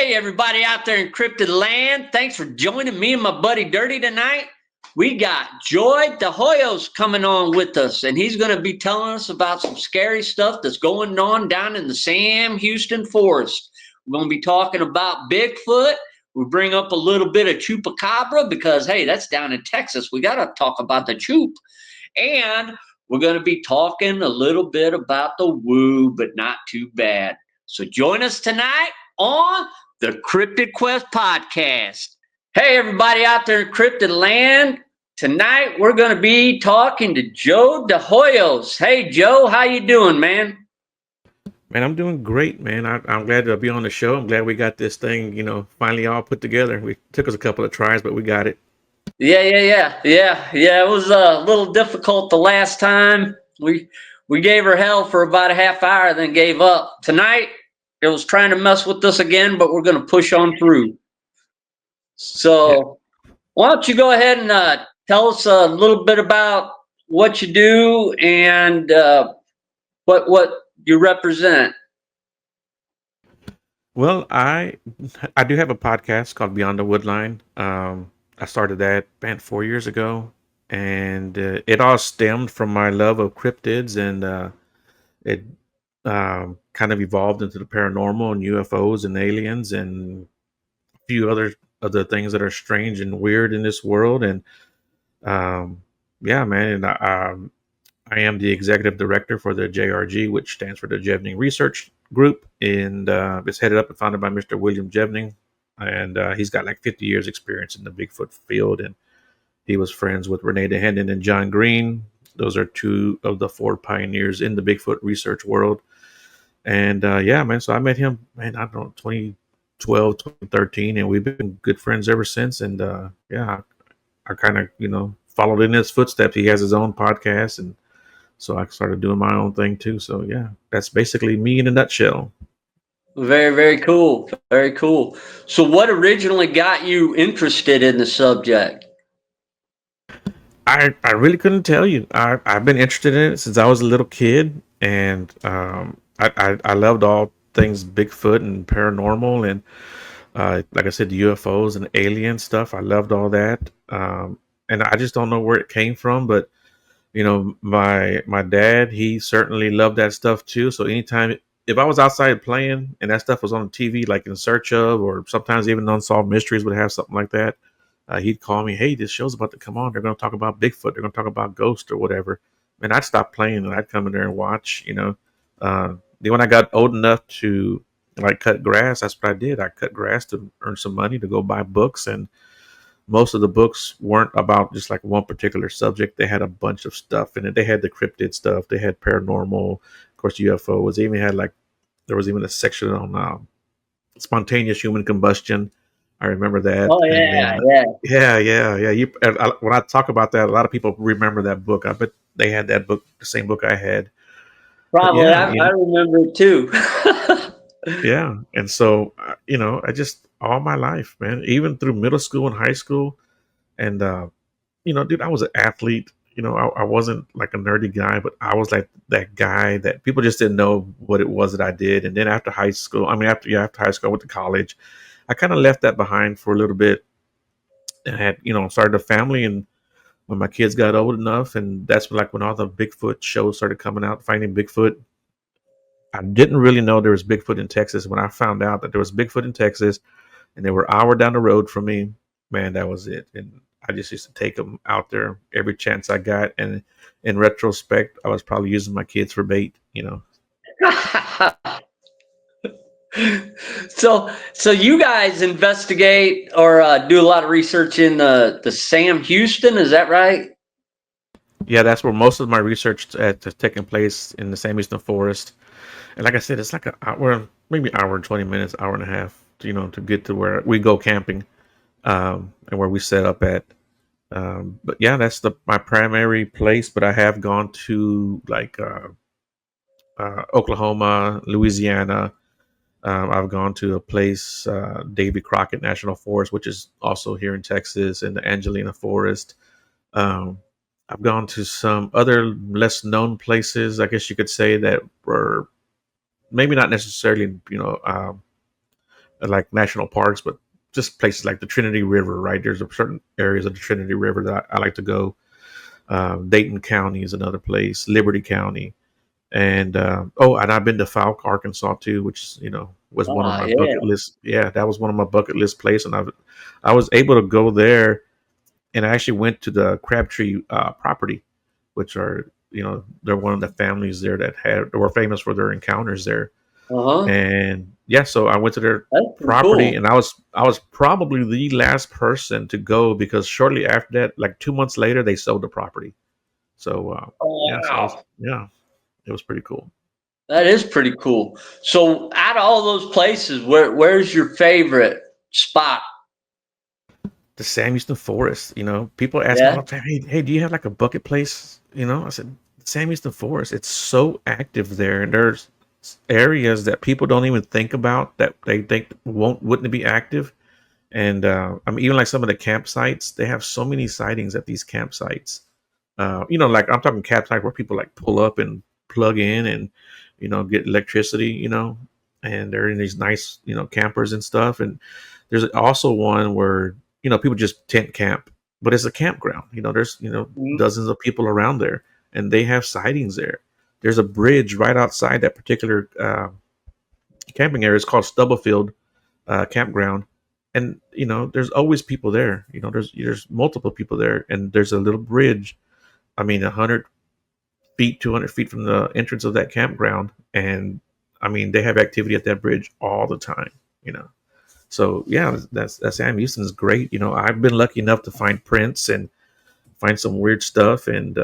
Hey, everybody out there in Cryptid Land. Thanks for joining me and my buddy Dirty tonight. We got Joe DeHoyos coming on with us, and he's going to be telling us about some scary stuff that's going on down in the Sam Houston forest. We're going to be talking about Bigfoot. We bring up a little bit of Chupacabra because, hey, that's down in Texas. We got to talk about the Chup. And we're going to be talking a little bit about the woo, but not too bad. So join us tonight on the Cryptid Quest Podcast. Hey, everybody out there in Cryptid Land. Tonight, we're going to be talking to Joe DeHoyos. Hey, Joe, how you doing, man? Man, I'm doing great, man. I'm glad to be on the show. I'm glad we got this thing, finally all put together. We took us a couple of tries, but we got it. Yeah. It was a little difficult the last time. We gave her hell for about a half hour, then gave up. Tonight, it was trying to mess with us again, but we're going to push on through. So, why don't you go ahead and tell us a little bit about what you do and what you represent? Well, I do have a podcast called Beyond the Woodline. I started that 4 years ago, and it all stemmed from my love of cryptids, and it kind of evolved into the paranormal and UFOs and aliens and a few other things that are strange and weird in this world. And yeah, man, and I am the executive director for the JRG, which stands for the Jevning Research Group, and it's headed up and founded by Mr. William Jevning, and he's got like 50 years experience in the Bigfoot field, and he was friends with Renee DeHenden and John Green. Those are two of the four pioneers in the Bigfoot research world. And yeah, man, so I met him, man, I don't know, 2012, 2013, and we've been good friends ever since. And yeah, I kind of, followed in his footsteps. He has his own podcast, and so I started doing my own thing too. So yeah, that's basically me in a nutshell. Very, very cool. Very cool. So, what originally got you interested in the subject? I really couldn't tell you. I've been interested in it since I was a little kid, and I loved all things Bigfoot and paranormal, and like I said, the UFOs and alien stuff. I loved all that, and I just don't know where it came from, but my dad, he certainly loved that stuff too. So anytime if I was outside playing and that stuff was on the TV, like In Search of, or sometimes even Unsolved Mysteries would have something like that, he'd call me, "Hey, this show's about to come on. They're going to talk about Bigfoot. They're going to talk about ghosts or whatever." And I'd stop playing and I'd come in there and watch. Then when I got old enough to like cut grass, that's what I did. I cut grass to earn some money to go buy books, and most of the books weren't about just like one particular subject. They had a bunch of stuff in it. They had the cryptid stuff. They had paranormal, of course, UFOs. They even had like there was even a section on spontaneous human combustion. I remember that. Oh, And yeah, then yeah. yeah. When I talk about that, a lot of people remember that book. I bet they had that book, the same book I had. But Probably. yeah, I remember it too. yeah. And so I just all my life, man, even through middle school and high school, and dude, I was an athlete. I wasn't like a nerdy guy, but I was like that guy that people just didn't know what it was that I did. And then after high school, after high school, I went to college. I kind of left that behind for a little bit and had, started a family. And when my kids got old enough, and that's when all the Bigfoot shows started coming out, Finding Bigfoot. I didn't really know there was Bigfoot in Texas. When I found out that there was Bigfoot in Texas and they were an hour down the road from me, man, that was it. And I just used to take them out there every chance I got. And in retrospect, I was probably using my kids for bait. So you guys investigate or do a lot of research in the Sam Houston, is that right? Yeah, that's where most of my research has taken place, in the Sam Houston Forest. And like I said, it's like an hour, maybe hour and 20 minutes, hour and a half, to get to where we go camping, and where we set up at. But yeah, that's my primary place. But I have gone to like Oklahoma, Louisiana. I've gone to a place, Davy Crockett National Forest, which is also here in Texas, and the Angelina Forest. Um, I've gone to some other less known places, I guess you could say, that were maybe not necessarily, like national parks, but just places like the Trinity River, right? There's a certain areas of the Trinity River that I like to go. Dayton County is another place, Liberty County, and and I've been to Fouke, Arkansas too, which was one of Ah, my yeah. bucket list. Yeah, that was one of my bucket list places, and I was able to go there, and I actually went to the Crabtree property, which are they're one of the families there that were famous for their encounters there. Uh-huh. And yeah, so I went to their That's pretty property, cool. and I was probably the last person to go because shortly after that, like 2 months later, they sold the property. So Oh, yeah, so wow. it was pretty cool. That is pretty cool. So out of all those places, where's your favorite spot? The Sam Houston Forest, people ask me Yeah. all the time, hey, do you have like a bucket place? I said Sam Houston Forest. It's so active there, and there's areas that people don't even think about that they think wouldn't be active. And I mean, even like some of the campsites, they have so many sightings at these campsites. Like I'm talking campsites where people like pull up and plug in and get electricity. And they're in these nice campers and stuff. And there's also one where people just tent camp, but it's a campground. There's Mhm. dozens of people around there, and they have sightings there. There's a bridge right outside that particular camping area. It's called Stubblefield campground, and there's always people there. There's multiple people there, and there's a little bridge. I mean, 100 feet, 200 feet from the entrance of that campground, and I mean they have activity at that bridge all the time. You know, so yeah, that's Sam Houston is great. I've been lucky enough to find prints and find some weird stuff, and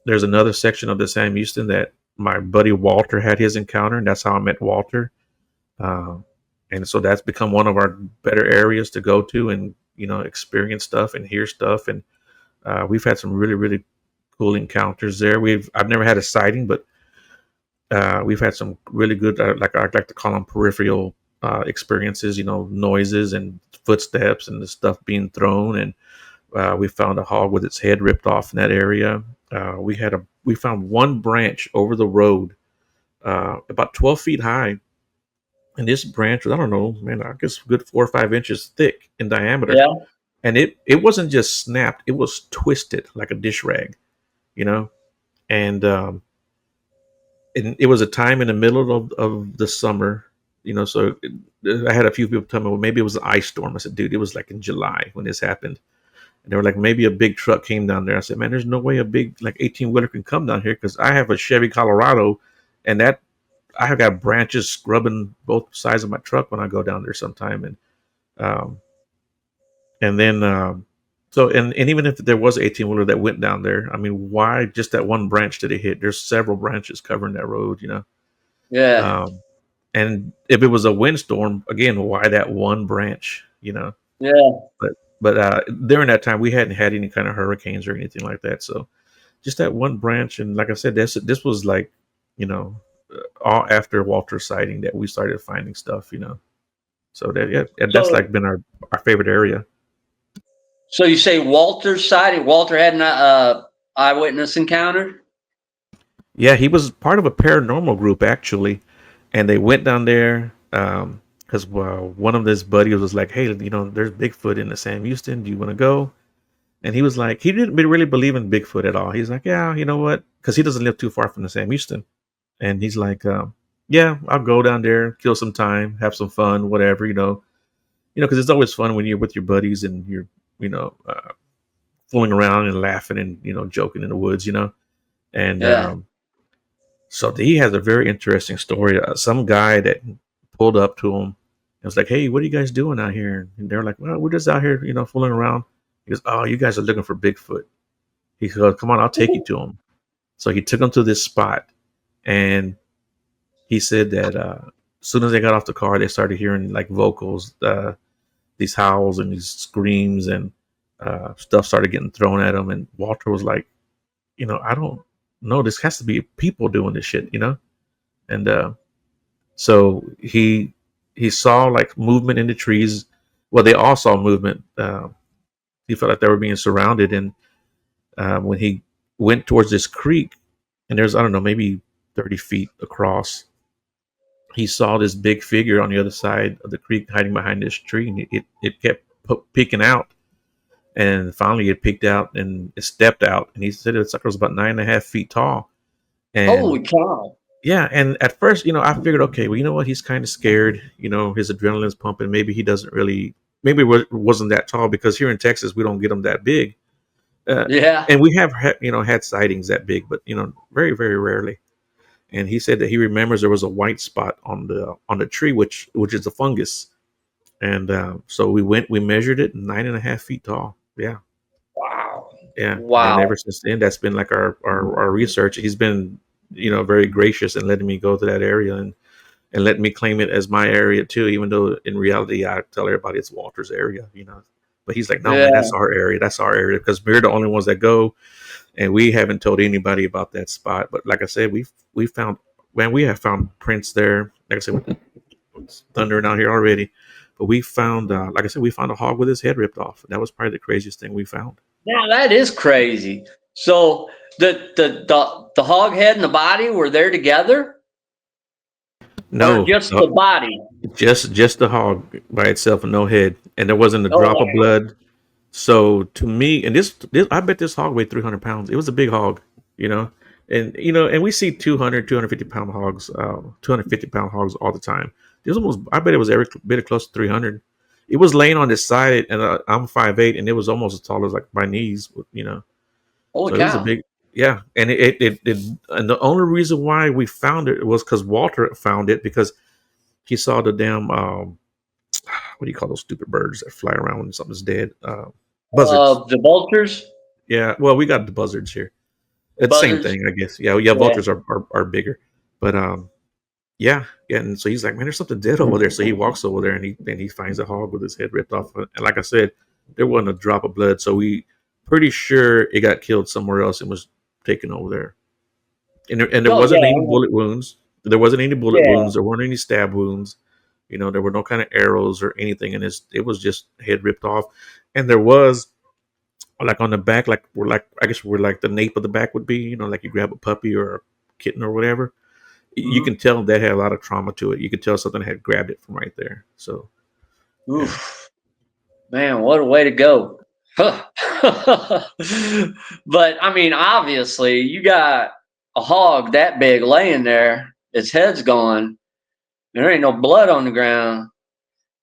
there's another section of the Sam Houston that my buddy Walter had his encounter, and that's how I met Walter. Um, and so that's become one of our better areas to go to and experience stuff and hear stuff. And we've had some really really cool encounters there. I've never had a sighting, but we've had some really good like I like to call them peripheral experiences. Noises and footsteps and the stuff being thrown. And we found a hog with its head ripped off in that area. We found one branch over the road about 12 feet high, and this branch was, I don't know, man, I guess a good 4 or 5 inches thick in diameter. Yeah. And it wasn't just snapped, it was twisted like a dish rag, you know? And it was a time in the middle of the summer, so I had a few people tell me, well, maybe it was an ice storm. I said, dude, it was like in July when this happened. And they were like, maybe a big truck came down there. I said, man, there's no way a big like 18-wheeler can come down here because I have a Chevy Colorado, and that I have got branches scrubbing both sides of my truck when I go down there sometime. Um, and then so and even if there was an 18-wheeler that went down there, I mean, why just that one branch did it hit? There's several branches covering that road. Yeah. Um, and if it was a windstorm, again, why that one branch? Yeah. But during that time, we hadn't had any kind of hurricanes or anything like that. So just that one branch, and like I said, this was like, all after Walter's sighting that we started finding stuff. So that yeah, that's So like been our favorite area. so you say Walter's sighting? Walter had an eyewitness encounter? Yeah, he was part of a paranormal group actually, and they went down there because one of his buddies was like, "Hey, there's Bigfoot in the Sam Houston. Do you want to go?" And he was like, he didn't really believe in Bigfoot at all. He's like, "Yeah, you know what?" Because he doesn't live too far from the Sam Houston, and he's like, "Yeah, I'll go down there, kill some time, have some fun, whatever." Because it's always fun when you're with your buddies and you're, you know, uh, fooling around and laughing and joking in the woods. And Yeah. so he has a very interesting story. Some guy that pulled up to him and was like, "Hey, what are you guys doing out here?" And they're like, "Well, we're just out here, fooling around." He goes, "Oh, you guys are looking for Bigfoot." He goes, "Come on, I'll take you to him." So he took him to this spot, and he said that as soon as they got off the car, they started hearing like vocals, these howls and these screams, and stuff started getting thrown at him. And Walter was like, "I don't know. This has to be people doing this shit." And so he saw like movement in the trees. Well, they all saw movement. He felt like they were being surrounded, and when he went towards this creek, and there's, I don't know, maybe 30 feet across, he saw this big figure on the other side of the creek hiding behind this tree, and it kept peeking out. And finally, it peeked out and it stepped out. And he said the sucker was about 9.5 feet tall. Holy And cow. yeah, and at first, I figured, okay, well, you know what? He's kind of scared. His adrenaline's pumping. Maybe he doesn't really, maybe wasn't that tall, because here in Texas, we don't get them that big. Uh, Yeah. and we have, had sightings that big, but, very, very rarely. And he said that he remembers there was a white spot on the tree, which is a fungus. And so we measured it, 9.5 feet tall. Yeah. Wow. Yeah, and Wow. ever since then, that's been like our research. He's been, very gracious in letting me go to that area, and letting me claim it as my area too, even though in reality I tell everybody it's Walter's area. But he's like, no, man, Yeah. that's our area. That's our area, because we're the only ones that go, and we haven't told anybody about that spot. But like I said, we found, man, we have found prints there. Like I said, it's thundering out here already. But we found, like I said, we found a hog with his head ripped off. That was probably the craziest thing we found. Now that is crazy. So the hog head and the body were there together, or No, just the body? just the hog by itself and no head, and there wasn't a Oh drop of wow. blood. So to me, and this I bet this hog weighed 300 pounds. It was a big hog, you know, and we see 200, 250 pound hogs, 250 pound hogs all the time. It was almost, I bet it was every bit close to 300. It was laying on its side, and I'm 5'8", and it was almost as tall as like my knees. Holy So it was a cow. big, yeah. And and the only reason why we found it was because Walter found it, because he saw the damn what do you call those stupid birds that fly around when something's dead? Buzzards. The vultures, Yeah, well, we got the buzzards here. It's the same buzzards. thing, I guess. Yeah, yeah. Yeah. Vultures are bigger, but yeah, yeah. And so he's like, man, there's something dead over there. So he walks over there, and he finds a hog with his head ripped off. And like I said, there wasn't a drop of blood, so we pretty sure it got killed somewhere else and was taken over there. And there Oh wasn't any yeah. bullet wounds. There wasn't any bullet Yeah. wounds. There weren't any stab wounds. There were no kind of arrows or anything, and it was just head ripped off. And there was, like, on the back, like we're like, I guess we're like the nape of the back would be, like you grab a puppy or a kitten or whatever. You Hmm. can tell that had a lot of trauma to it. You could tell something had grabbed it from right there. So yeah. Oof. Man, what a way to go. Huh. But I mean, obviously, you got a hog that big laying there, its head's gone. There ain't no blood on the ground.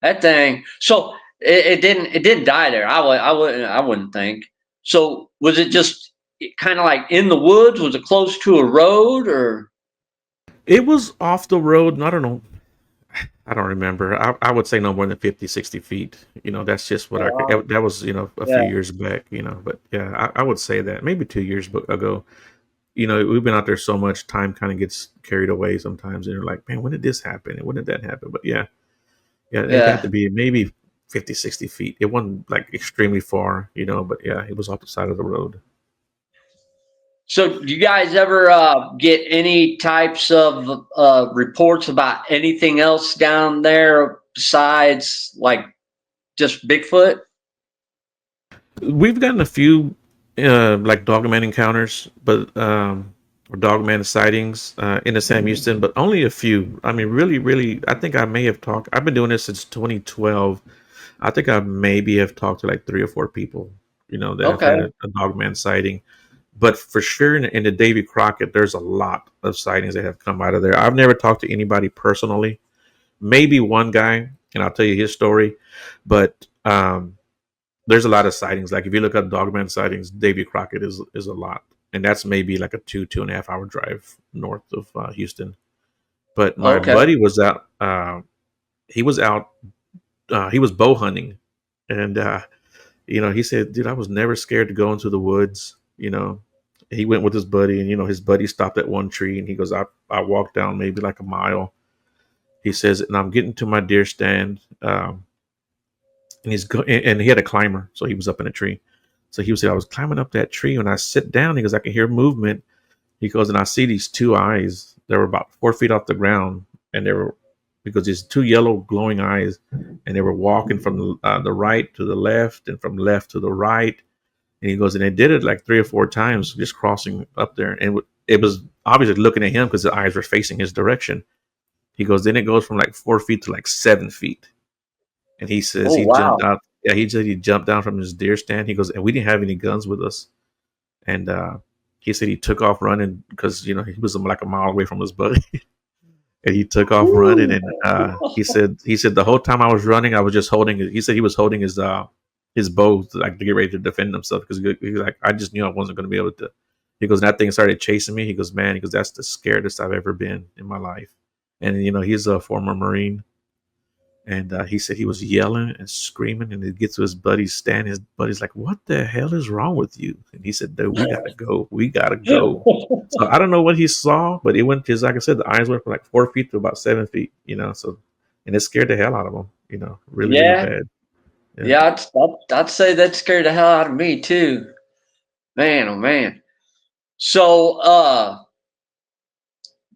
That thing. So it didn't die there. I wouldn't think. So was it just kind of like in the woods? Was it close to a road or? It was off the road, and I don't know. I don't remember. I would say no more than 50, 60 feet. That's just what I could. That was, a few Yeah, years back. But yeah, I would say that maybe 2 years ago. We've been out there so much, time kind of gets carried away sometimes. And you're like, man, when did this happen? And when did that happen? But yeah, yeah, it had yeah. to be maybe 50, 60 feet. It wasn't like extremely far, but yeah, it was off the side of the road. So, do you guys ever get any types of reports about anything else down there besides like just Bigfoot? We've gotten a few like dogman encounters, but or dogman sightings in the Sam Houston, but only a few. I mean, really, really, I think I may have talked. I've been doing this since 2012. I think I maybe have talked to like 3 or 4 people, that have Okay. had a dogman sighting. But for sure, in the Davy Crockett, there's a lot of sightings that have come out of there. I've never talked to anybody personally. Maybe one guy, and I'll tell you his story. But there's a lot of sightings. Like if you look up dogman sightings, Davy Crockett is a lot, and that's maybe like a 2.5 hour drive north of Houston. But my Okay. buddy was out. He was out. He was bow hunting, and he said, "Dude, I was never scared to go into the woods." He went with his buddy, and his buddy stopped at one tree, and he goes, "I walked down maybe like a mile." He says, and I'm getting to my deer stand. And and he had a climber, so he was up in a tree. So he said, I was climbing up that tree. When I sit down, he goes, I can hear movement. He goes, and I see these two eyes that were about 4 feet off the ground, and they were, because these two yellow glowing eyes, and they were walking from the right to the left and from left to the right. And he goes, and they did it like 3 or 4 times, just crossing up there, and it was obviously looking at him because the eyes were facing his direction. He goes, then it goes from like 4 feet to like 7 feet. And he says Oh, he jumped wow. out. Yeah, he said he jumped down from his deer stand. He goes, and we didn't have any guns with us. And he said he took off running because he was like a mile away from his buddy. And he took off running. Woo. And he said the whole time I was running, I was just holding it. He said he was holding his bow to get ready to defend himself because he was like, I just knew I wasn't going to be able to. He goes, and that thing started chasing me. He goes, man, that's the scariest I've ever been in my life. And he's a former Marine. And he said he was yelling and screaming, and he gets to his buddy's stand. His buddy's like, "What the hell is wrong with you?" And he said, "Dude, we gotta go. We gotta go." So I don't know what he saw, but it went just like I said. The eyes went from like 4 feet to about 7 feet. So, and it scared the hell out of him. Really, really Yeah. bad. Yeah. Yeah, I'd say that scared the hell out of me too. Man, oh man. So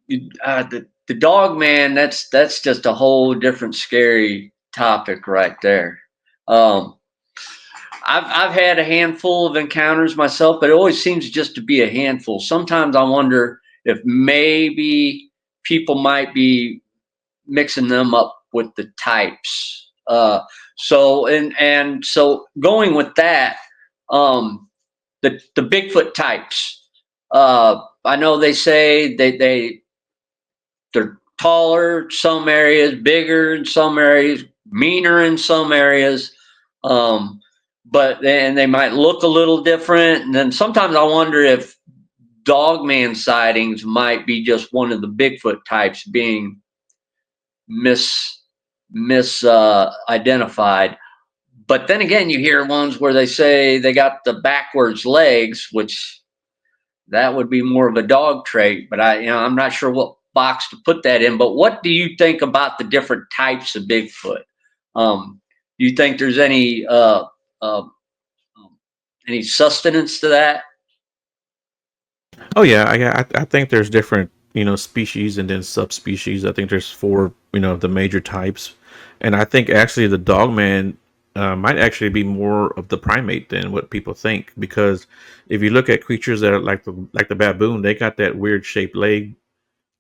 the dog man, that's just a whole different scary topic right there. Um I've had a handful of encounters myself, but it always seems just to be a handful. Sometimes I wonder if maybe people might be mixing them up with the types. So going with that, the Bigfoot types. I know they say they're taller in some areas, bigger in some areas, meaner in some areas. But then they might look a little different. And then sometimes I wonder if dogman sightings might be just one of the Bigfoot types being identified. But then again, you hear ones where they say they got the backwards legs, which that would be more of a dog trait. But I'm not sure what box to put that in. But what do you think about the different types of Bigfoot? Do you think there's any sustenance to that? Oh yeah, I think there's different species and then subspecies. I think there's four of the major types, and I think actually the dogman might actually be more of the primate than what people think because if you look at creatures that are like the baboon, they got that weird shaped leg.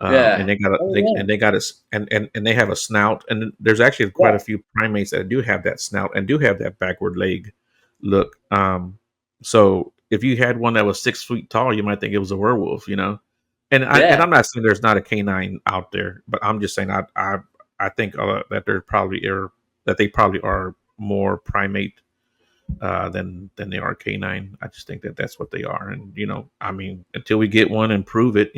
And Yeah. they got a, Oh they yeah. and they got a s- and they have a snout, and there's actually quite a Yeah. few primates that do have that snout and do have that backward leg look. So if you had one that was 6 feet tall, you might think it was a werewolf. And Yeah. I'm not saying there's not a canine out there, but I'm just saying I think that they probably are more primate than they are canine. I just think that that's what they are, and I mean, until we get one and prove it.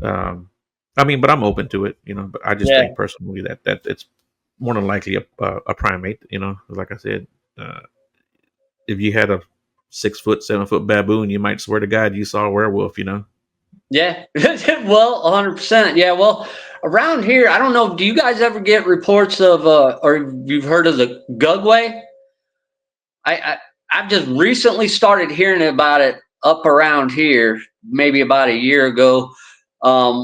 Um, but I'm open to it. But I just Yeah. think personally that it's more than likely a primate. Like I said, uh, if you had a 6 foot, 7 foot baboon, you might swear to God you saw a werewolf. Yeah. Well, 100%. Yeah. Well, around here, I don't know. Do you guys ever get reports of, or you've heard of the Gugway? I, I I've just recently started hearing about it up around here, maybe about a year ago,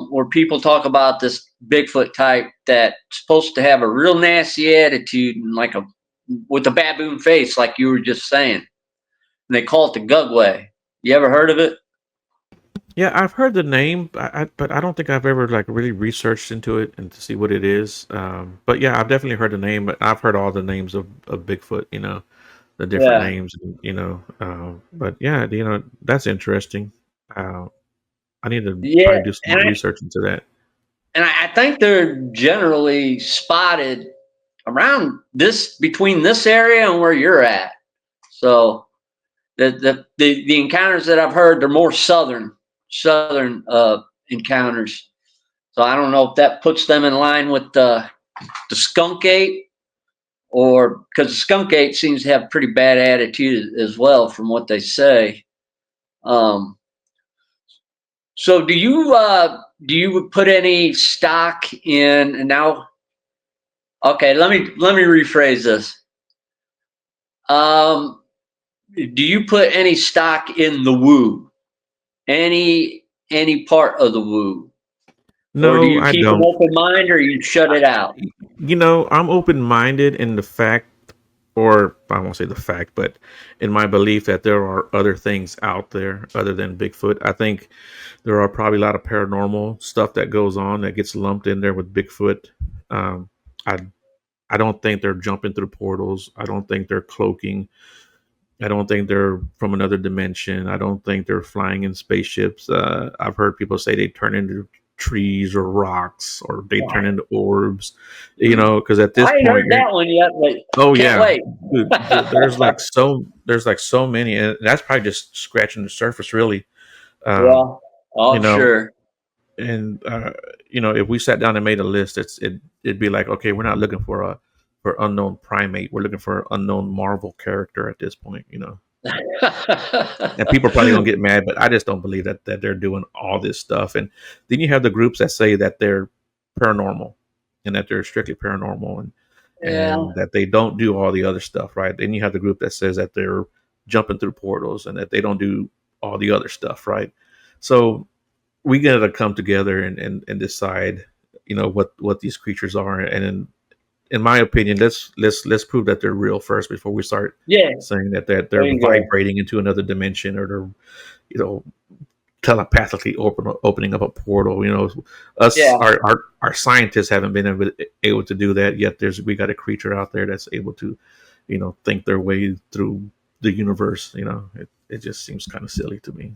where people talk about this Bigfoot type that's supposed to have a real nasty attitude and with a baboon face, like you were just saying. And they call it the Gugway. You ever heard of it? Yeah, I've heard the name, but I don't think I've ever like really researched into it and to see what it is. But yeah, I've definitely heard the name. But I've heard all the names of Bigfoot. The different Yeah. names. But yeah, that's interesting. I need to Yeah, probably do some and more I research into that. and I think they're generally spotted around between this area and where you're at. So the encounters that I've heard, they're more southern encounters. So I don't know if that puts them in line with the skunk ape, or because the skunk ape seems to have pretty bad attitude as well, from what they say. Um, so do you put any stock in? And now, okay, let me rephrase this. Um, do you put any stock in the woo? Any part of the woo? Or do No, you I keep an don't. open mind, or you shut I, it out? I'm open minded in the fact. or I won't say the fact, but in my belief that there are other things out there other than Bigfoot. I think there are probably a lot of paranormal stuff that goes on that gets lumped in there with Bigfoot. Um, I I don't think they're jumping through portals. I don't think they're cloaking. I don't think they're from another dimension. I don't think they're flying in spaceships. I've heard people say they turn into trees or rocks, or they turn into orbs. You know, because at this I ain't point, heard that one yet, but oh can't yeah, wait. dude, there's like so many, and that's probably just scratching the surface, really. Um, Yeah, oh, you I'm know, sure. and if we sat down and made a list, it'd be like, okay, we're not looking for unknown primate, we're looking for an unknown Marvel character at this point. And people are probably gonna get mad, but I just don't believe that they're doing all this stuff. And then you have the groups that say that they're paranormal and that they're strictly paranormal, Yeah, and that they don't do all the other stuff, right? Then you have the group that says that they're jumping through portals and that they don't do all the other stuff, right? So we got to come together and decide, what these creatures are, and in my opinion, let's prove that they're real first before we start yeah. saying that There they're you go. vibrating into another dimension, or they're you know telepathically opening up a portal. Us Yeah, our scientists haven't been able to do that yet. We got a creature out there that's able to think their way through the universe. It just seems kind of silly to me.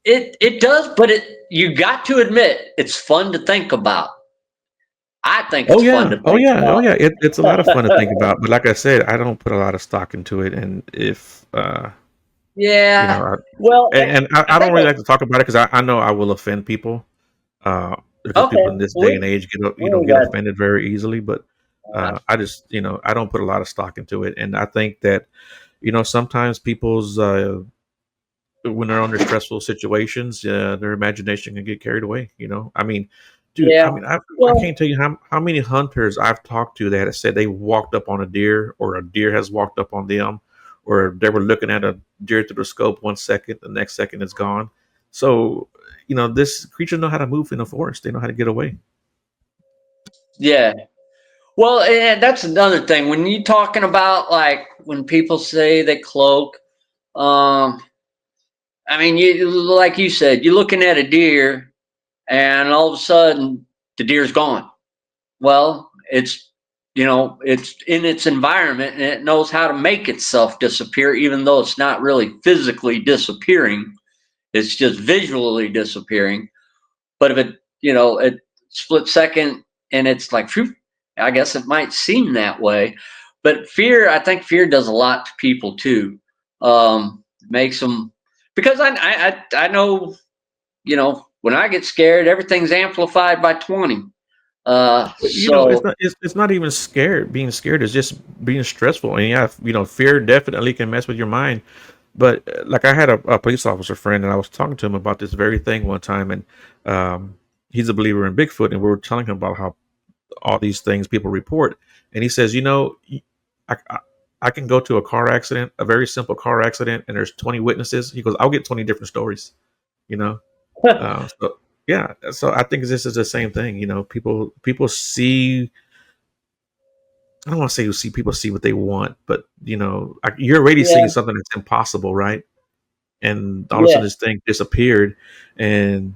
it does, but you got to admit it's fun to think about. I think Oh it's fun yeah, to oh think yeah, oh about. yeah. It's a lot of fun to think about, but like I said, I don't put a lot of stock into it. And if you know, Yeah. I, Well, and I I don't think really like to talk about it because I know I will offend people. Because okay. people in this day We and age we ain't get got. offended very easily. But I just I don't put a lot of stock into it, and I think that sometimes people's when they're under stressful situations, their imagination can get carried away. I mean, dude, Yeah. I Well, can't tell you how many hunters I've talked to that have said they walked up on a deer, or a deer has walked up on them, or they were looking at a deer through the scope 1 second, the next second it's gone. So, this creature know how to move in the forest. They know how to get away. yeah. Well, and that's another thing. When you talking about like when people say they cloak, um, I mean, you like you said, you're looking at a deer, and all of a sudden the deer's gone. Well, it's in its environment and it knows how to make itself disappear, even though it's not really physically disappearing. It's just visually disappearing. But if it split second and it's like, phew, I guess it might seem that way. But I think fear does a lot to people too. Makes them, because I know, when I get scared, everything's amplified by 20. But it's So not it's not even scared. Being scared is just being stressful. And yeah, fear definitely can mess with your mind. But like, I had a police officer friend, and I was talking to him about this very thing one time, and he's a believer in Bigfoot, and we were telling him about how all these things people report, and he says, I, I, I can go to a car accident, a very simple car accident, and there's 20 witnesses. He goes, I'll get 20 different stories, you know. So yeah, so I think this is the same thing. People see. I don't want to say people see what they want, but you're already yeah, seeing something that's impossible, right? And all of a yeah, sudden this thing disappeared, and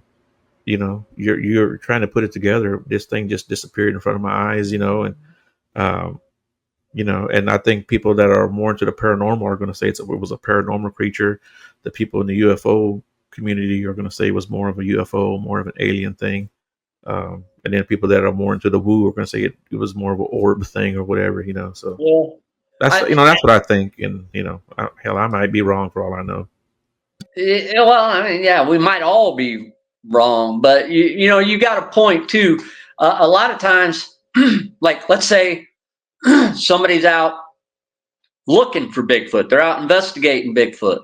you're trying to put it together. This thing just disappeared in front of my eyes, and um, and I think people that are more into the paranormal are going to say it was a paranormal creature. The people in the UFO community are going to say it was more of a UFO, more of an alien thing. And then people that are more into the woo are going to say it was more of an orb thing or whatever. So yeah. I, that's what I think. And hell, I might be wrong for all I know. well, I mean, yeah, we might all be wrong, but you got a point too. A lot of times, like let's say somebody's out looking for Bigfoot, they're out investigating Bigfoot.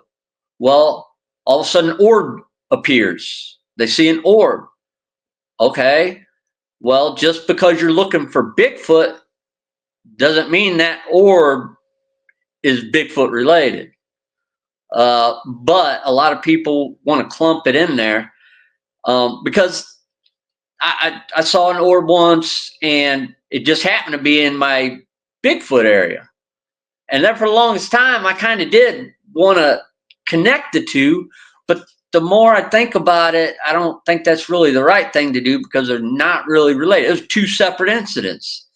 Well, all of a sudden, an orb appears. They see an orb. Okay, well, just because you're looking for Bigfoot doesn't mean that orb is Bigfoot related. But a lot of people want to clump it in there because I saw an orb once and it just happened to be in my Bigfoot area. And then for the longest time, I kind of did want to connect the two, but the more I think about it, I don't think that's really the right thing to do because they're not really related. It was two separate incidents.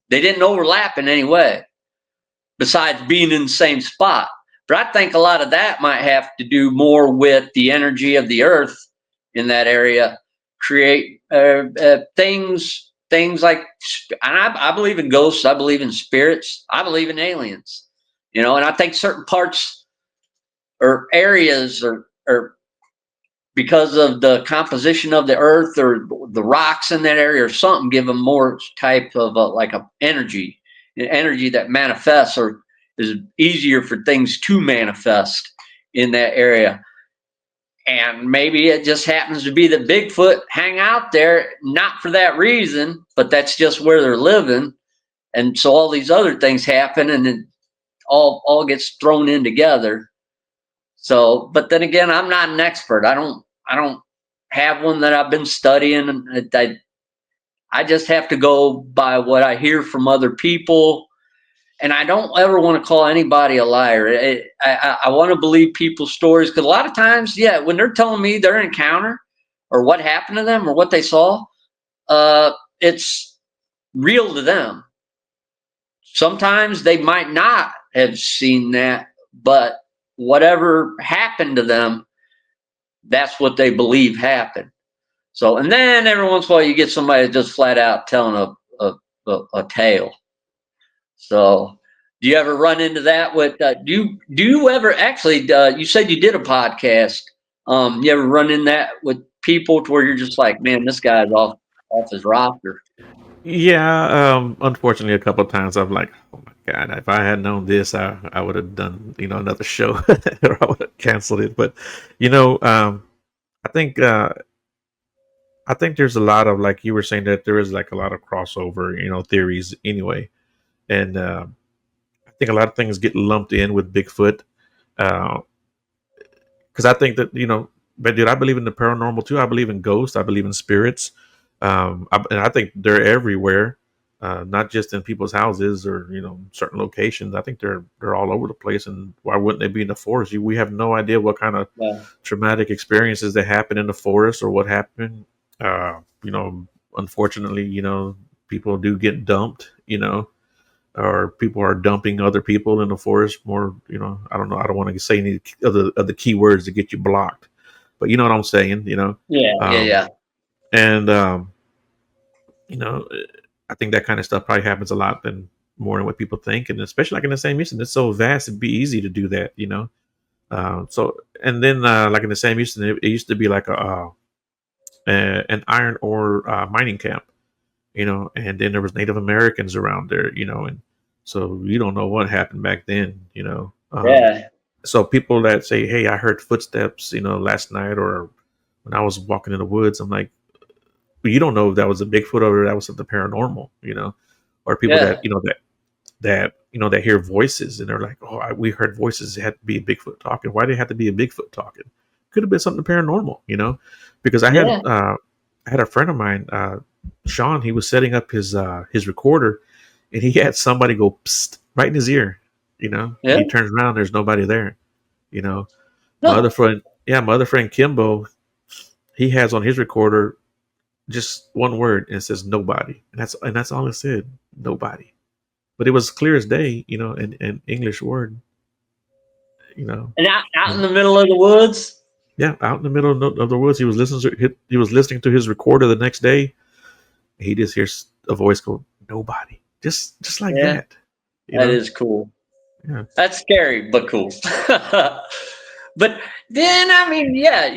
They didn't overlap in any way, besides being in the same spot. But I think a lot of that might have to do more with the energy of the earth in that area, create things like, and I believe in ghosts, I believe in spirits, I believe in aliens, and I think certain parts or areas are because of the composition of the earth or the rocks in that area or something, give them more type of like a energy that manifests or is easier for things to manifest in that area. And maybe it just happens to be that Bigfoot hang out there, not for that reason, but that's just where they're living. And so all these other things happen and it all gets thrown in together. So, but then again, I'm not an expert. I don't have one that I've been studying. And I just have to go by what I hear from other people. And I don't ever want to call anybody a liar. I want to believe people's stories because a lot of times, yeah, when they're telling me their encounter or what happened to them or what they saw, it's real to them. Sometimes they might not have seen that, but whatever happened to them, that's what they believe happened. So, and then every once in a while you get somebody just flat out telling a tale. So, do you ever run into that with? Do you ever actually? You said you did a podcast. You ever run in that with people to where you're just like, man, this guy's off his rocker? Yeah, unfortunately, a couple of times I'm like, oh my God, if I had known this, I would have done, another show or I would have canceled it. But, you know, um, I think, I think there's a lot of, like you were saying, that there is like a lot of crossover, theories anyway. And, I think a lot of things get lumped in with Bigfoot. Uh, because I think that, but dude, I believe in the paranormal too. I believe in ghosts. I believe in spirits. And I think they're everywhere, not just in people's houses or certain locations. I think they're all over the place. And why wouldn't they be in the forest? We have no idea what kind of Yeah. traumatic experiences that happen in the forest or what happened. Unfortunately, people do get dumped. Or people are dumping other people in the forest more, I don't know. I don't want to say any of the keywords to get you blocked, but you know what I'm saying, Yeah, um, and, you know, I think that kind of stuff probably happens a lot than more than what people think. And especially like in the same Houston, it's so vast. It'd be easy to do that. So, and then, like in the same Houston, it used to be like an iron ore mining camp, and then there was Native Americans around there, and so you don't know what happened back then. yeah, So people that say, "Hey, I heard footsteps, last night," or when I was walking in the woods, I'm like, well, you don't know if that was a Bigfoot or that was something paranormal. Or people yeah, that that hear voices and they're like, "Oh, we heard voices. It had to be a Bigfoot talking. Why did it have to be a Bigfoot talking? Could have been something paranormal, because yeah. I had a friend of mine, Sean. He was setting up his recorder, and he had somebody go psst right in his ear. Yeah. He turns around, there's nobody there. You know, my other No. friend, yeah, my other friend Kimbo, he has on his recorder just one word and it says nobody, and that's all it said, nobody. But it was clear as day, an English word, you know. And out in the middle of the woods. Yeah, out in the middle of the woods, he was listening to his recorder the next day. He just hears a voice go, "Nobody," just like Yeah, that, you that know. is cool. Yeah, That's scary, but cool. But then, I mean, yeah,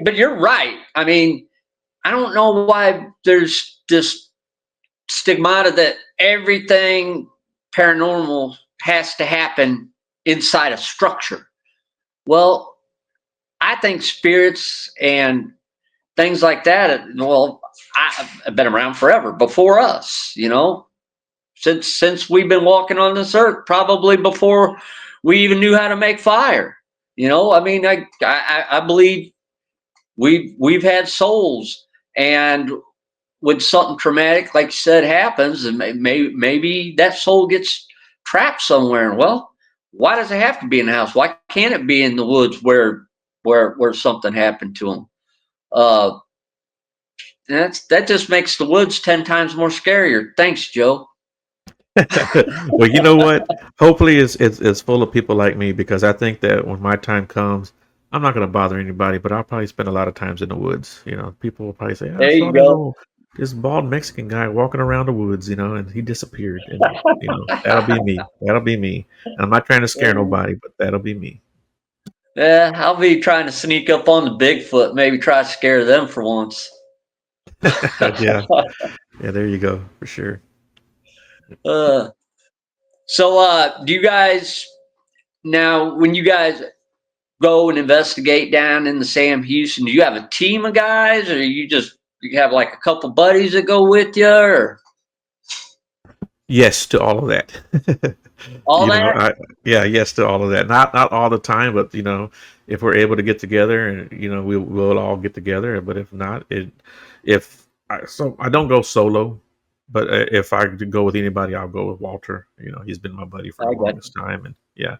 but you're right. I mean, I don't know why there's this stigmata that everything paranormal has to happen inside a structure. Well, I think spirits and things like that, well, I've been around forever before us. Since we've been walking on this earth, probably before we even knew how to make fire. I mean, I believe we've had souls, and when something traumatic, like you said, happens, and maybe that soul gets trapped somewhere. Well, why does it have to be in the house? Why can't it be in the woods where something happened to them? That just makes the woods 10 times more scarier. Thanks, Joe. Well, you know what? Hopefully, it's full of people like me because I think that when my time comes, I'm not going to bother anybody, but I'll probably spend a lot of times in the woods. People will probably say, "I There saw you go. this bald Mexican guy walking around the woods, and he disappeared." And that'll be me. That'll be me. And I'm not trying to scare nobody, but that'll be me. Yeah, I'll be trying to sneak up on the Bigfoot, maybe try to scare them for once. Yeah, yeah. There you go, for sure. uh, do you guys now, when you guys go and investigate down in the Sam Houston, do you have a team of guys, or you have like a couple buddies that go with you, or Yes to all of that. all that? Yeah, yes to all of that. Not all the time, but if we're able to get together, and we'll all get together. But if not, so I don't go solo, but if I go with anybody, I'll go with Walter. He's been my buddy for I the got longest time, and yeah,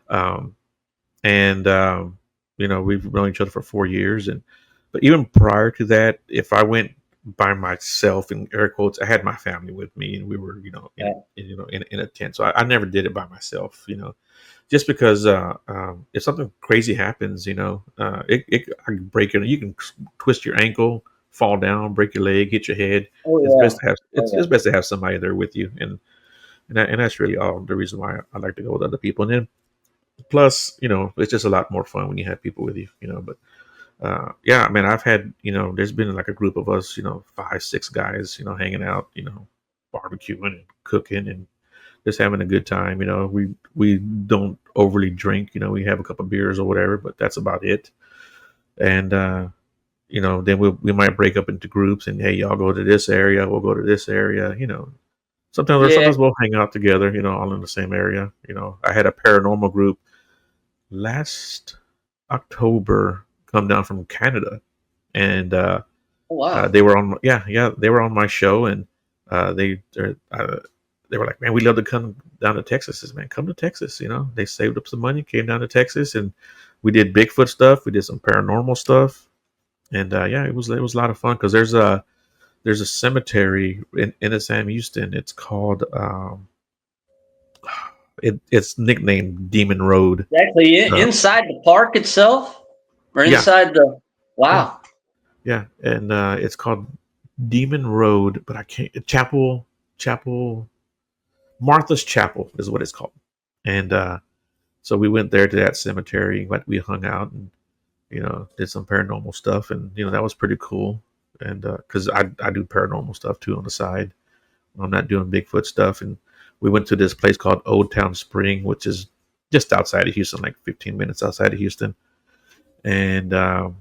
um, and we've known each other for 4 years, but even prior to that, if I went by myself in air quotes, I had my family with me, and we were in a tent. So I never did it by myself, just because if something crazy happens, I can break it. You can twist your ankle, fall down, break your leg, hit your head. Oh It's yeah. best to have it's best to have somebody there with you, and that's really all the reason why I like to go with other people. And then plus, it's just a lot more fun when you have people with you, but yeah, I mean, I've had, there's been like a group of us, 5, 6 guys, hanging out, barbecuing and cooking and just having a good time. We don't overly drink, we have a couple of beers or whatever, but that's about it. And then we might break up into groups and, hey, y'all go to this area, we'll go to this area. Yeah. Sometimes we'll hang out together, all in the same area. I had a paranormal group last October come down from Canada, and Oh, wow. they were on they were on my show, and they were like, man, we'd love to come down to Texas. I said, man, come to Texas. They saved up some money, came down to Texas, and we did Bigfoot stuff, we did some paranormal stuff, and yeah, it was a lot of fun because there's a cemetery in the Sam Houston. It's called it's nicknamed Demon Road. Actually, uh, inside the park itself, or yeah, inside the yeah. wow. Yeah, and it's called Demon Road, but I can't. Chapel, Martha's Chapel is what it's called. And so we went there to that cemetery. We hung out and did some paranormal stuff, and that was pretty cool. And because I do paranormal stuff too on the side, I'm not doing Bigfoot stuff. And we went to this place called Old Town Spring, which is just outside of Houston, like 15 minutes outside of Houston, and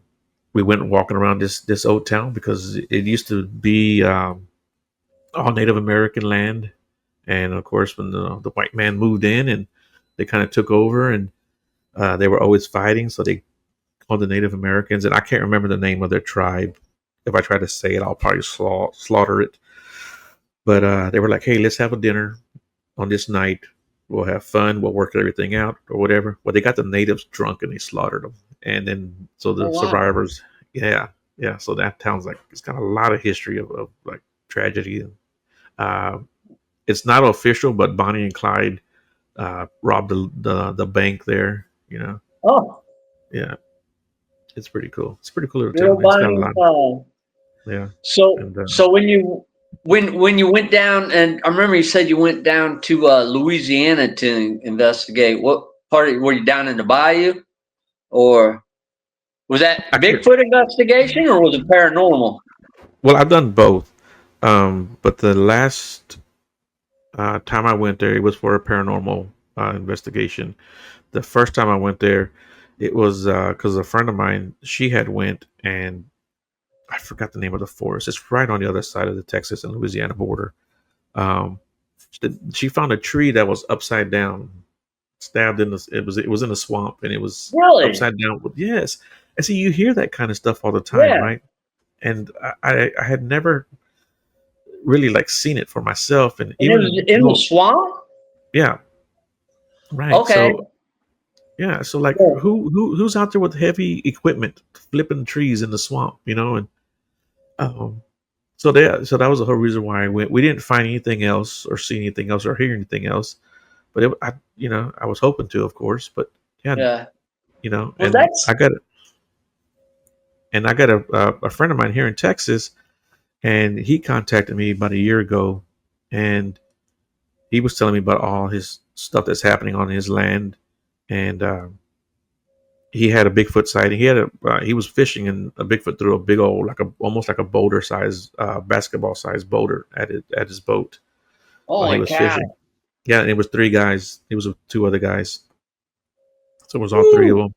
we went walking around this old town because it used to be all Native American land, and of course when the white man moved in and they kind of took over, and they were always fighting, so they called the Native Americans, and I can't remember the name of their tribe. If I try to say it, I'll probably slaughter it. But they were like, hey, let's have a dinner on this night. We'll have fun. We'll work everything out or whatever. Well, they got the natives drunk and they slaughtered them. And then, so Oh, the wow. survivors, yeah, yeah. So that town's like, it's got a lot of history of like tragedy. Uh, it's not official, but Bonnie and Clyde robbed the bank there. Oh, Yeah, it's pretty cool. It's a pretty cool little little town, man. It's got Bonnie a and lot. Clyde. Yeah, So, and when you went down, and I remember you said you went down to Louisiana to investigate. What were you down in the bayou, or was that I can't. Bigfoot investigation, or was it paranormal? Well, I've done both. But the last time I went there, it was for a paranormal investigation. The first time I went there, it was because a friend of mine, she had went, and I forgot the name of the forest. It's right on the other side of the Texas and Louisiana border. Um, she found a tree that was upside down, stabbed in the. It was in a swamp, and it was Really? upside down. Yes, and see, you hear that kind of stuff all the time, Yeah. right? And I had never really like seen it for myself, and And it even was in the swamp. yeah, Right. Okay. So yeah. So like, Yeah. who's out there with heavy equipment flipping trees in the swamp? And um, so that was the whole reason why I went. We didn't find anything else or see anything else or hear anything else. But I was hoping to, of course. But yeah, Yeah. Well, and that's I got a friend of mine here in Texas, and he contacted me about a year ago, and he was telling me about all his stuff that's happening on his land, and he had a Bigfoot sighting. He was fishing, and a Bigfoot threw a big old, almost like a boulder size, basketball size boulder at his boat while he holy was cow. fishing. Yeah, and it was three guys. He was with two other guys, so it was all three of Woo. them.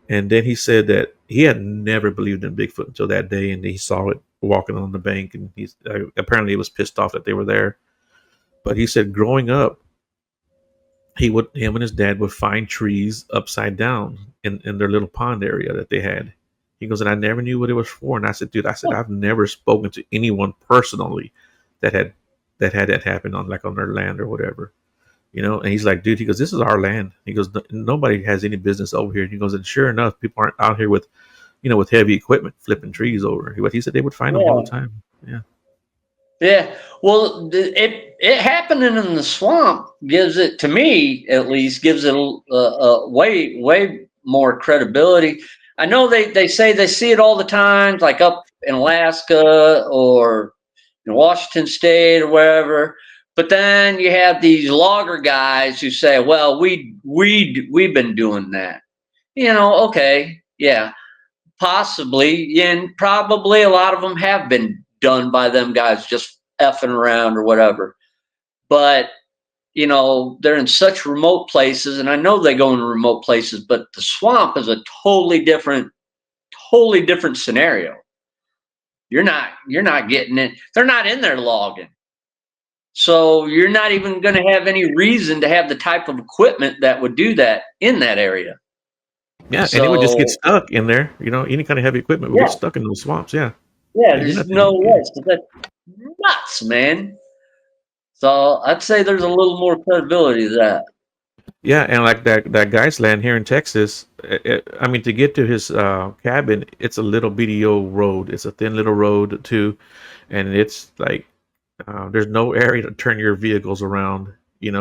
And then he said that he had never believed in Bigfoot until that day, and he saw it walking on the bank, and he's apparently he was pissed off that they were there. But he said growing up, him and his dad would find trees upside down in their little pond area that they had. He goes, and I never knew what it was for. And I said, dude, I've never spoken to anyone personally that had that happen on their land or whatever. And he's like, dude, he goes, this is our land. He goes, nobody has any business over here. He goes, and sure enough, people aren't out here with, with heavy equipment flipping trees over. But he said they would find them all the Yeah. time. Yeah. Yeah. Well, it happening in the swamp gives it, to me at least, gives it way more credibility. I know they say they see it all the time, like up in Alaska or in Washington State or wherever. But then you have these logger guys who say, "Well, we've been doing that." Okay, yeah, possibly, and probably a lot of them have been done by them guys just effing around or whatever. But they're in such remote places, and I know they go in remote places, but the swamp is a totally different scenario. You're not getting it. They're not in there logging. So you're not even going to have any reason to have the type of equipment that would do that in that area. Yeah. And it would just get So stuck in there. Any kind of heavy equipment would get yeah, stuck in those swamps. Yeah. yeah, Yeah. You're there's not, no yeah. way. So that's nuts, man. So I'd say there's a little more credibility to that. Yeah, and like that guy's land here in Texas, I mean, to get to his cabin, it's a little bitty old road. It's a thin little road too, and it's like there's no area to turn your vehicles around.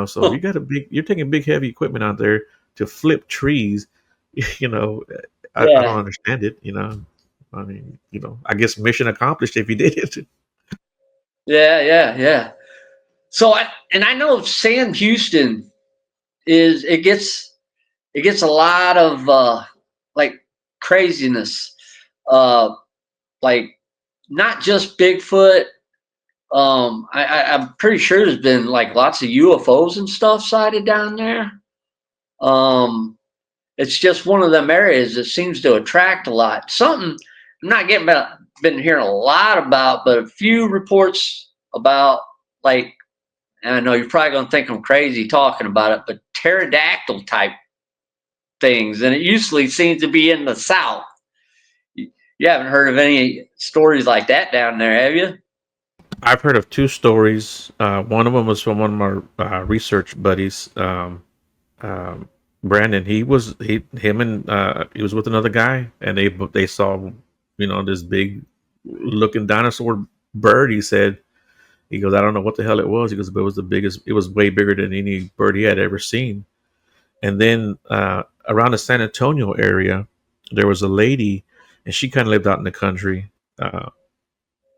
So if you're taking big heavy equipment out there to flip trees. You know, I don't Yeah, understand it. I mean, I guess mission accomplished if you did it. yeah. So I know Sam Houston it gets a lot of like craziness, uh, like not just Bigfoot. I'm pretty sure there's been like lots of UFOs and stuff sighted down there. Um, it's just one of them areas that seems to attract a lot. Something I'm not getting about, been hearing a lot about, but a few reports about like, and I know you're probably going to think I'm crazy talking about it, but pterodactyl type things, and it usually seems to be in the south. You haven't heard of any stories like that down there, have you? I've heard of two stories. One of them was from one of my research buddies. Um, Brandon, he was with another guy, and they saw, this big looking dinosaur bird. He goes, I don't know what the hell it was. He goes, but it was the biggest. It was way bigger than any bird he had ever seen. And then around the San Antonio area, there was a lady, and she kind of lived out in the country.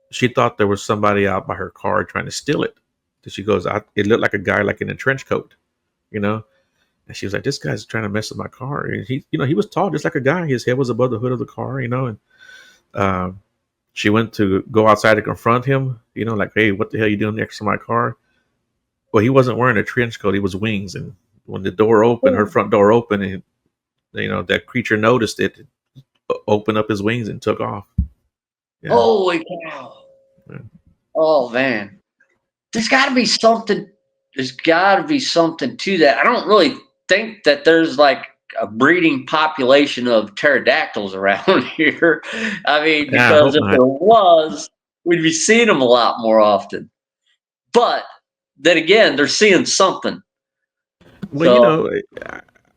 She thought there was somebody out by her car trying to steal it. So she goes, it looked like a guy like in a trench coat, you know. And she was like, "This guy's trying to mess with my car." And he was tall, just like a guy. His head was above the hood of the car, And um, she went to go outside to confront him, like, "Hey, what the hell are you doing next to my car?" Well, he wasn't wearing a trench coat; he was wings. And when the door opened, her front door opened, and that creature noticed it, opened up his wings and took off. Yeah. Holy cow! Yeah. Oh man, there's got to be something. There's got to be something to that. I don't really think that there's like a breeding population of pterodactyls around here. I mean, Yeah, I because hope if not. there was, we'd be seeing them a lot more often. But then again, they're seeing something. Well, So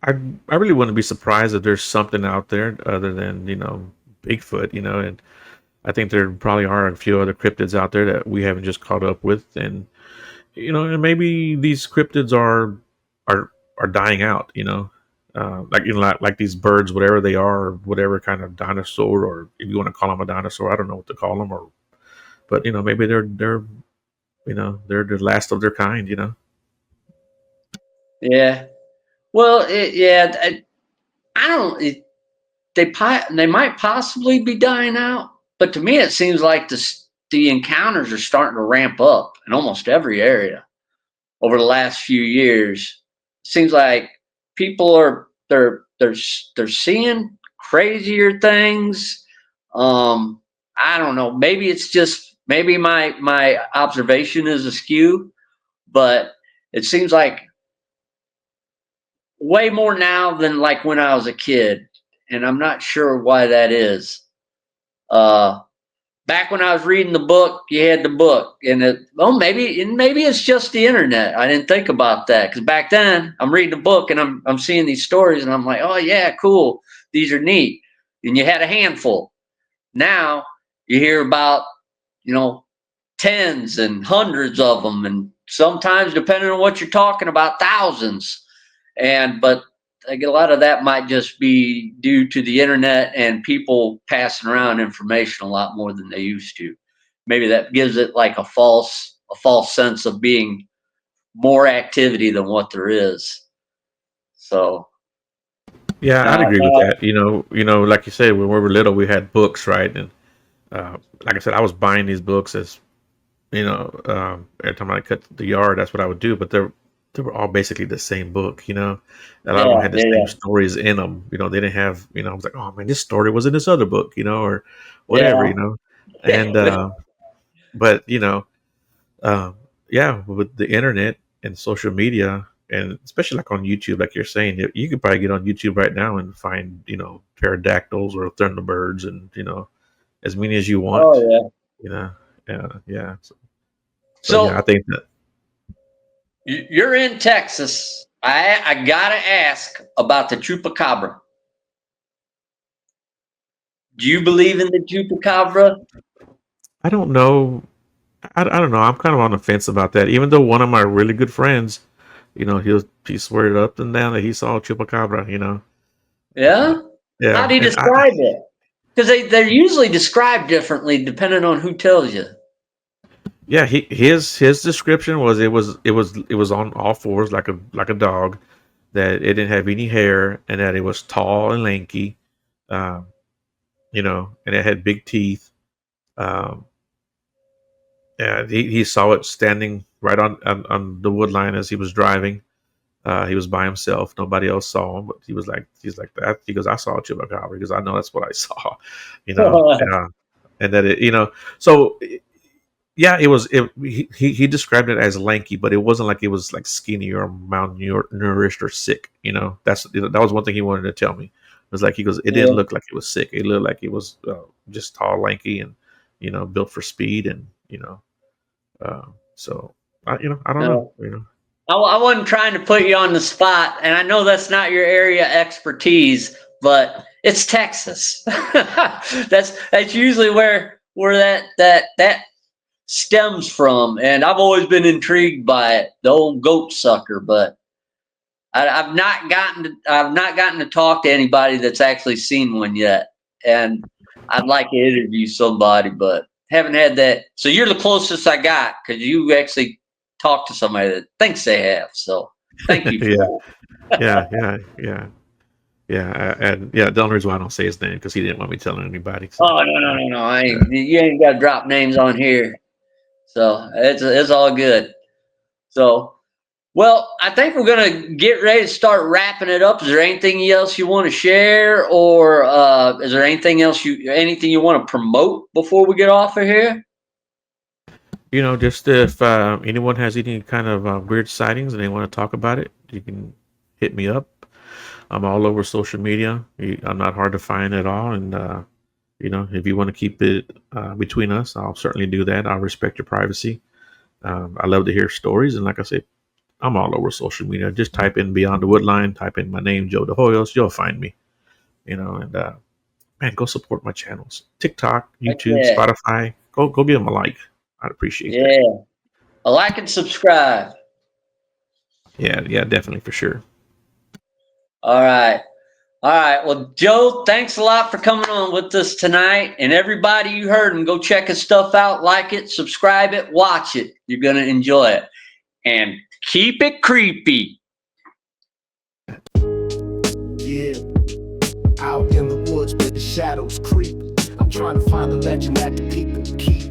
I I really wouldn't be surprised if there's something out there other than Bigfoot. And I think there probably are a few other cryptids out there that we haven't just caught up with, and maybe these cryptids are are dying out. Like like these birds, whatever they are, or whatever kind of dinosaur, or if you want to call them a dinosaur, I don't know what to call them, but maybe they're the last of their kind. yeah. Well, yeah. I don't. They might possibly be dying out, but to me, it seems like the encounters are starting to ramp up in almost every area over the last few years. Seems like people are they're seeing crazier things. I don't know. Maybe it's just maybe my observation is askew, but it seems like way more now than like when I was a kid, and I'm not sure why that is. Uh, Back when I was reading the book, you had the book, and maybe it's just the internet. I didn't think about that because back then I'm reading the book and I'm seeing these stories and I'm like, oh yeah, cool, these are neat, and you had a handful. Now you hear about you know tens and hundreds of them, and sometimes depending on what you're talking about, thousands. But I get a lot of that might just be due to the internet and people passing around information a lot more than they used to. Maybe that gives it like a false sense of being more activity than what there is. So Yeah, I'd now, agree with that. Like you said, when we were little, we had books, right? And like I said, I was buying these books as every time I cut the yard, that's what I would do. But they were all basically the same book. A lot of them yeah, had the same yeah, stories in them. They didn't have. I was like, oh man, this story was in this other book, or whatever. yeah, And yeah. but um, yeah, with the internet and social media, and especially like on YouTube, like you're saying, you could probably get on YouTube right now and find pterodactyls or thunderbirds, and as many as you want. Oh yeah. You know, yeah. So yeah, I So think that. you're in Texas. I gotta ask about the Chupacabra. Do you believe in the Chupacabra? I don't know. I don't know. I'm kind of on the fence about that. Even though one of my really good friends, he swear it up and down that he saw a chupacabra. Uh, Yeah. How yeah, do you and describe it? Because they're usually described differently depending on who tells you. yeah, his description was it was on all fours like a dog, that it didn't have any hair, and that it was tall and lanky, um, and it had big teeth. Um, and he saw it standing right on the wood line as he was driving. He was by himself. Nobody else saw him, but he's like that. He goes, I saw a chupacabra because I know that's what I saw, you know, and that so yeah, it was. He described it as lanky, but it wasn't like it was like skinny or malnourished or sick. That was one thing he wanted to tell me. It was like he goes, it didn't Yeah. look like it was sick. It looked like it was just tall, lanky, and built for speed, and so I don't know. No. I wasn't trying to put you on the spot, and I know that's not your area of expertise, but it's Texas. That's usually where that stems from, and I've always been intrigued by it, the old goat sucker. But I've not gotten to talk to anybody that's actually seen one yet, and I'd like to interview somebody, but haven't had that. So you're the closest I got because you actually talked to somebody that thinks they have. So thank you for Yeah, that. yeah, and yeah. The only reason why I don't say his name because he didn't want me telling anybody. So Oh no no no no! yeah. You ain't got to drop names on here, so it's all good. So well, I think we're gonna get ready to start wrapping it up. Is there anything else you want to share, or is there anything you want to promote before we get off of here? Just if anyone has any kind of weird sightings and they want to talk about it, you can hit me up. I'm all over social media. I'm not hard to find at all, and if you want to keep it between us, I'll certainly do that. I'll respect your privacy. I love to hear stories, and like I said, I'm all over social media. Just type in Beyond the Woodline, type in my name, Joe DeHoyos, you'll find me. And man, go support my channels. TikTok, YouTube, Yeah. Spotify. Go give them a like. I'd appreciate that. Yeah. A like and subscribe. Yeah, definitely, for sure. All right. Well, Joe, thanks a lot for coming on with us tonight. And everybody, you heard him. Go check his stuff out, like it, subscribe it, watch it. You're going to enjoy it. And keep it creepy. Yeah. Out in the woods where the shadows creep, I'm trying to find the legend that the people keep.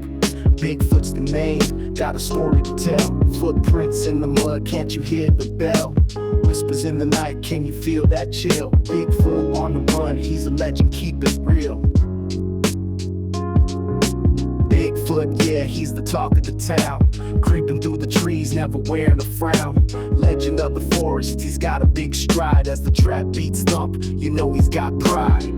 Bigfoot's the name, got a story to tell. Footprints in the mud, can't you hear the bell? Whispers in the night, can you feel that chill? Bigfoot on the run, he's a legend, keep it real. Bigfoot, yeah, he's the talk of the town. Creeping through the trees, never wearing a frown. Legend of the forest, he's got a big stride. As the trap beats thump, you know he's got pride.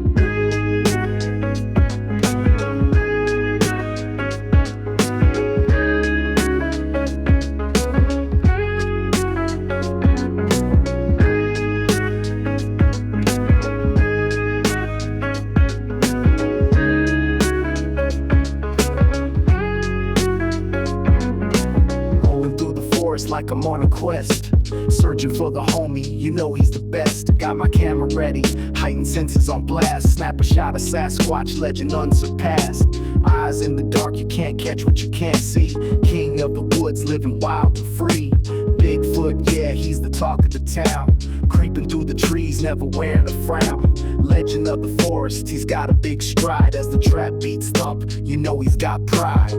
Like I'm on a quest, searching for the homie, you know he's the best. Got my camera ready, heightened senses on blast. Snap a shot of Sasquatch, legend unsurpassed. Eyes in the dark, you can't catch what you can't see. King of the woods, living wild and free. Bigfoot, yeah, he's the talk of the town. Creeping through the trees, never wearing a frown. Legend of the forest, he's got a big stride. As the trap beats thump, you know he's got pride.